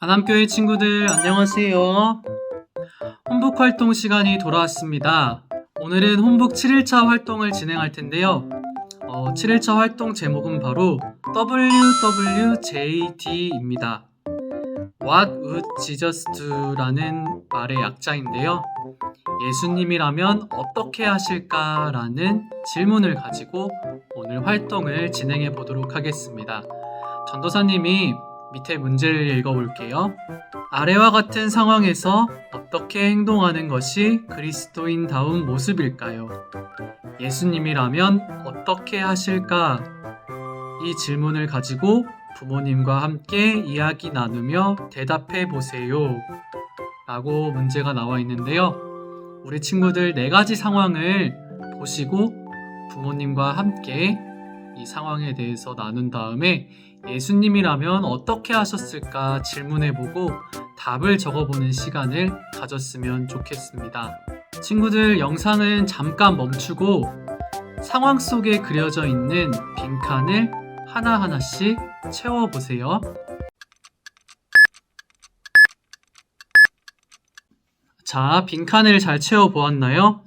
안암교회 친구들 안녕하세요. 혼북 활동 시간이 돌아왔습니다. 오늘은 혼북 7일차 활동을 진행할 텐데요. 7일차 활동 제목은 바로 WWJD입니다. What would Jesus do라는 말의 약자인데요. 예수님이라면 어떻게 하실까라는 질문을 가지고 오늘 활동을 진행해 보도록 하겠습니다. 전도사님이 밑에 문제를 읽어볼게요. 아래와 같은 상황에서 어떻게 행동하는 것이 그리스도인다운 모습일까요? 예수님이라면 어떻게 하실까? 이 질문을 가지고 부모님과 함께 이야기 나누며 대답해 보세요. 라고 문제가 나와 있는데요. 우리 친구들 4가지 상황을 보시고 부모님과 함께 이 상황에 대해서 나눈 다음에 예수님이라면 어떻게 하셨을까 질문해보고 답을 적어보는 시간을 가졌으면 좋겠습니다. 친구들 영상은 잠깐 멈추고 상황 속에 그려져 있는 빈칸을 하나하나씩 채워보세요. 자, 빈칸을 잘 채워보았나요?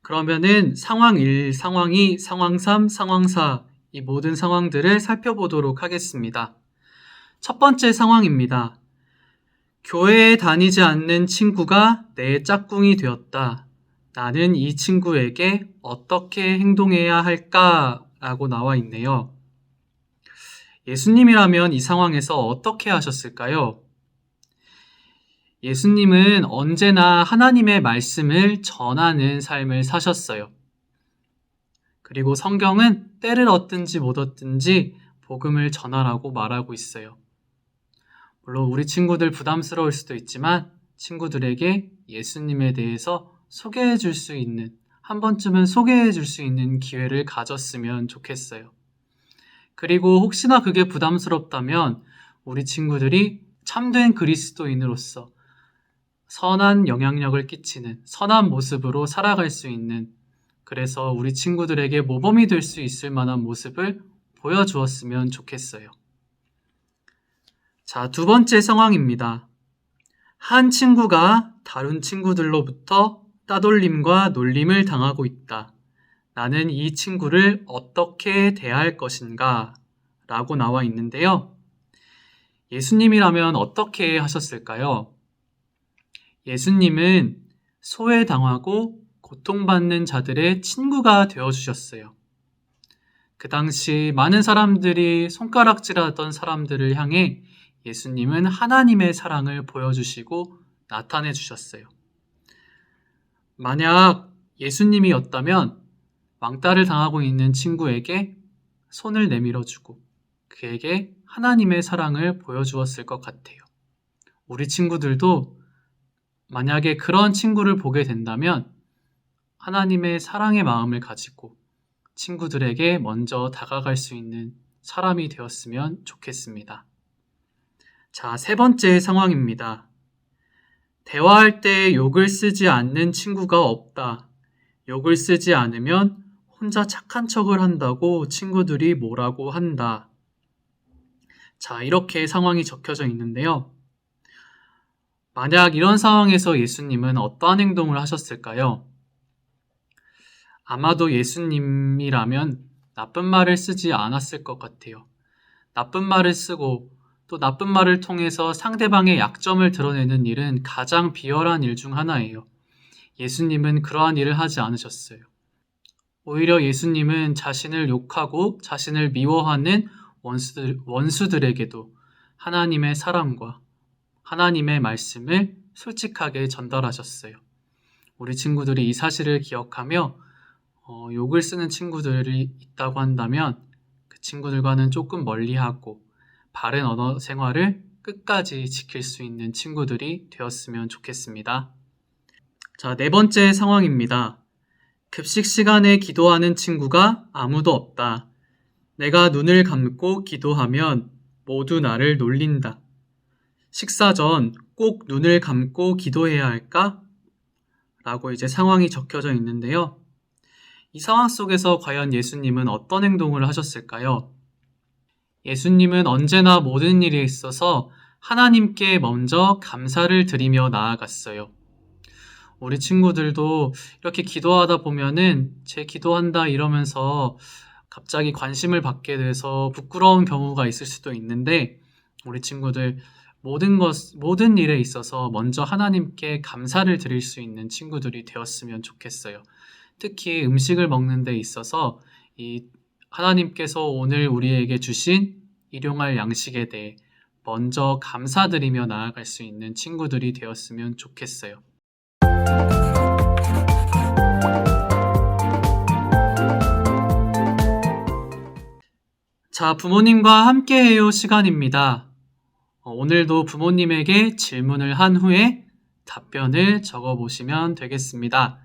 그러면은 상황 1, 상황 2, 상황 3, 상황 4 이 모든 상황들을 살펴보도록 하겠습니다. 첫 번째 상황입니다. 교회에 다니지 않는 친구가 내 짝꿍이 되었다. 나는 이 친구에게 어떻게 행동해야 할까? 라고 나와 있네요. 예수님이라면 이 상황에서 어떻게 하셨을까요? 예수님은 언제나 하나님의 말씀을 전하는 삶을 사셨어요. 그리고 성경은 때를 얻든지 못 얻든지 복음을 전하라고 말하고 있어요. 물론 우리 친구들 부담스러울 수도 있지만 친구들에게 예수님에 대해서 소개해 줄 수 있는, 한 번쯤은 소개해 줄 수 있는 기회를 가졌으면 좋겠어요. 그리고 혹시나 그게 부담스럽다면 우리 친구들이 참된 그리스도인으로서 선한 영향력을 끼치는 선한 모습으로 살아갈 수 있는, 그래서 우리 친구들에게 모범이 될 수 있을 만한 모습을 보여주었으면 좋겠어요. 자, 두 번째 상황입니다. 한 친구가 다른 친구들로부터 따돌림과 놀림을 당하고 있다. 나는 이 친구를 어떻게 대할 것인가? 라고 나와 있는데요. 예수님이라면 어떻게 하셨을까요? 예수님은 소외당하고 고통받는 자들의 친구가 되어주셨어요. 그 당시 많은 사람들이 손가락질하던 사람들을 향해 예수님은 하나님의 사랑을 보여주시고 나타내 주셨어요. 만약 예수님이었다면 왕따를 당하고 있는 친구에게 손을 내밀어주고 그에게 하나님의 사랑을 보여주었을 것 같아요. 우리 친구들도 만약에 그런 친구를 보게 된다면 하나님의 사랑의 마음을 가지고 친구들에게 먼저 다가갈 수 있는 사람이 되었으면 좋겠습니다. 자, 세 번째 상황입니다. 대화할 때 욕을 쓰지 않는 친구가 없다. 욕을 쓰지 않으면 혼자 착한 척을 한다고 친구들이 뭐라고 한다. 자, 이렇게 상황이 적혀져 있는데요. 만약 이런 상황에서 예수님은 어떠한 행동을 하셨을까요? 아마도 예수님이라면 나쁜 말을 쓰지 않았을 것 같아요. 나쁜 말을 쓰고 또 나쁜 말을 통해서 상대방의 약점을 드러내는 일은 가장 비열한 일 중 하나예요. 예수님은 그러한 일을 하지 않으셨어요. 오히려 예수님은 자신을 욕하고 자신을 미워하는 원수들에게도 하나님의 사랑과 하나님의 말씀을 솔직하게 전달하셨어요. 우리 친구들이 이 사실을 기억하며 욕을 쓰는 친구들이 있다고 한다면 그 친구들과는 조금 멀리하고 바른 언어 생활을 끝까지 지킬 수 있는 친구들이 되었으면 좋겠습니다. 자, 네 번째 상황입니다. 급식 시간에 기도하는 친구가 아무도 없다. 내가 눈을 감고 기도하면 모두 나를 놀린다. 식사 전 꼭 눈을 감고 기도해야 할까? 라고 이제 상황이 적혀져 있는데요. 이 상황 속에서 과연 예수님은 어떤 행동을 하셨을까요? 예수님은 언제나 모든 일에 있어서 하나님께 먼저 감사를 드리며 나아갔어요. 우리 친구들도 이렇게 기도하다 보면은 제 기도한다 이러면서 갑자기 관심을 받게 돼서 부끄러운 경우가 있을 수도 있는데 우리 친구들 모든 일에 있어서 먼저 하나님께 감사를 드릴 수 있는 친구들이 되었으면 좋겠어요. 특히 음식을 먹는 데 있어서 이 하나님께서 오늘 우리에게 주신 일용할 양식에 대해 먼저 감사드리며 나아갈 수 있는 친구들이 되었으면 좋겠어요. 자, 부모님과 함께해요 시간입니다. 오늘도 부모님에게 질문을 한 후에 답변을 적어보시면 되겠습니다.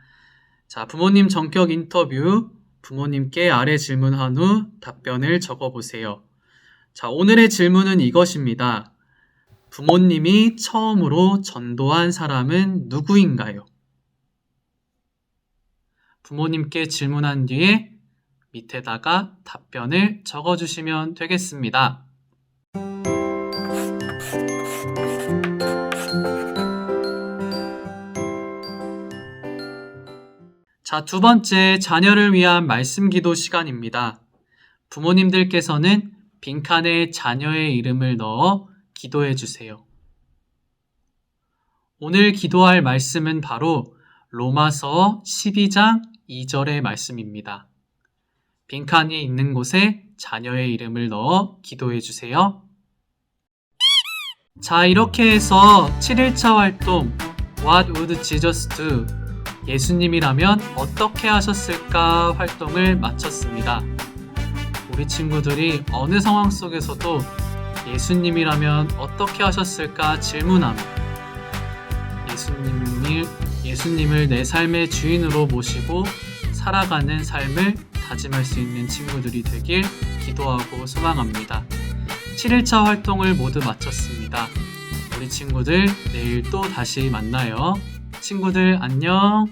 자, 부모님 전격 인터뷰, 부모님께 아래 질문한 후 답변을 적어보세요. 자, 오늘의 질문은 이것입니다. 부모님이 처음으로 전도한 사람은 누구인가요? 부모님께 질문한 뒤에 밑에다가 답변을 적어주시면 되겠습니다. 자, 두 번째, 자녀를 위한 말씀 기도 시간입니다. 부모님들께서는 빈칸에 자녀의 이름을 넣어 기도해 주세요. 오늘 기도할 말씀은 바로 로마서 12장 2절의 말씀입니다. 빈칸이 있는 곳에 자녀의 이름을 넣어 기도해 주세요. 자, 이렇게 해서 7일차 활동 What would Jesus do? 예수님이라면 어떻게 하셨을까 활동을 마쳤습니다. 우리 친구들이 어느 상황 속에서도 예수님이라면 어떻게 하셨을까 질문하며 예수님을 내 삶의 주인으로 모시고 살아가는 삶을 다짐할 수 있는 친구들이 되길 기도하고 소망합니다. 7일차 활동을 모두 마쳤습니다. 우리 친구들 내일 또 다시 만나요. 친구들 안녕.